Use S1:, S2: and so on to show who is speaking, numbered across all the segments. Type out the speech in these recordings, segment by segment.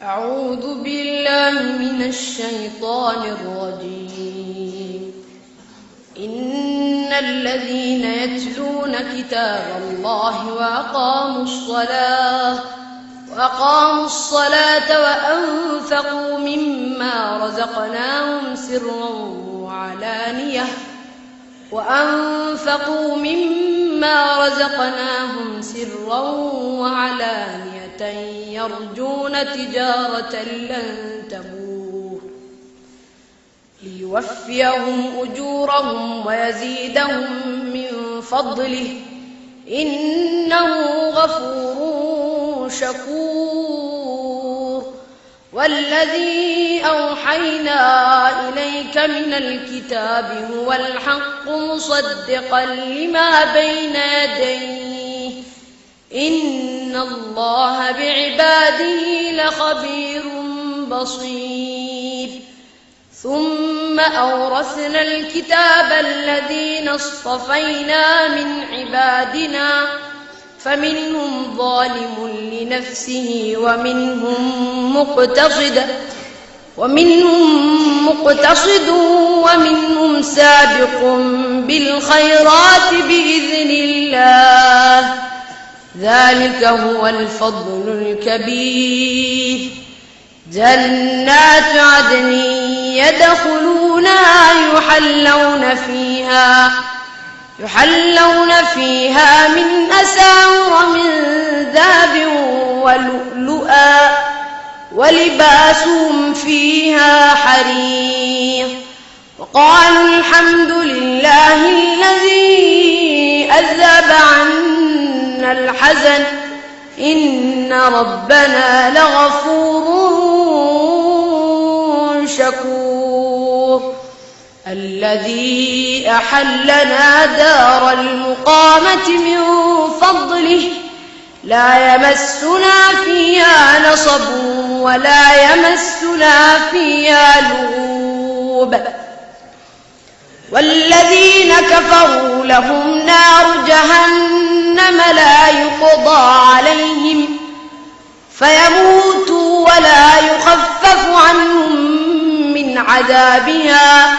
S1: أعوذ بالله من الشيطان الرجيم. إن الذين يتلون كتاب الله وأقاموا الصلاة وأنفقوا مما رزقناهم سرا وعلانية يرجون تجارة لن تبور ليوفيهم أجورهم ويزيدهم من فضله إنه غفور شكور. والذي أوحينا إليك من الكتاب هو الحق مصدقا لما بين يديه إن الله بعباده لخبير بصير. ثم أورثنا الكتاب الذين اصطفينا من عبادنا فمنهم ظالم لنفسه ومنهم مقتصد ومنهم سابق بالخيرات بإذن الله ذلك هو الفضل الكبير. جنات عدن يدخلونها يحلون فيها من أساور من ذهب ولؤلؤا ولباسهم فيها حرير. وقالوا الحمد لله الذي أذهب عنا الحزن إن ربنا لغفور شكور. الذي أحلنا دار المقامة من فضله لا يمسنا فيها نصب ولا يمسنا فيها لغوب. والذين كفروا لهم نار جهنم لا يقضى عليهم فيموتوا ولا يخفف عنهم من عذابها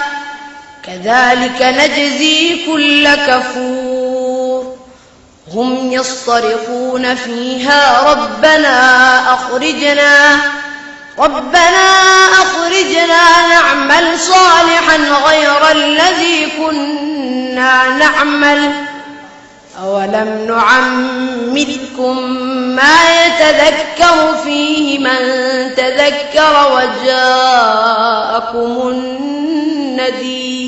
S1: كذلك نجزي كل كفور. هم يصطرخون فيها ربنا أخرجنا نعمل صالحا غير الذي كنا نعمل أولم نعمركم ما يتذكر فيه من تذكر وجاءكم النذير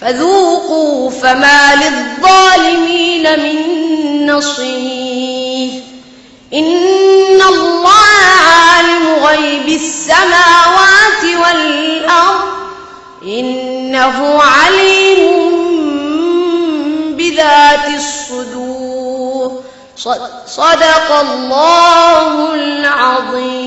S1: فذوقوا فما للظالمين من نصير. إن الله عالم غيب السماوات والأرض إنه عليم بذات الصدور. صدق الله العظيم.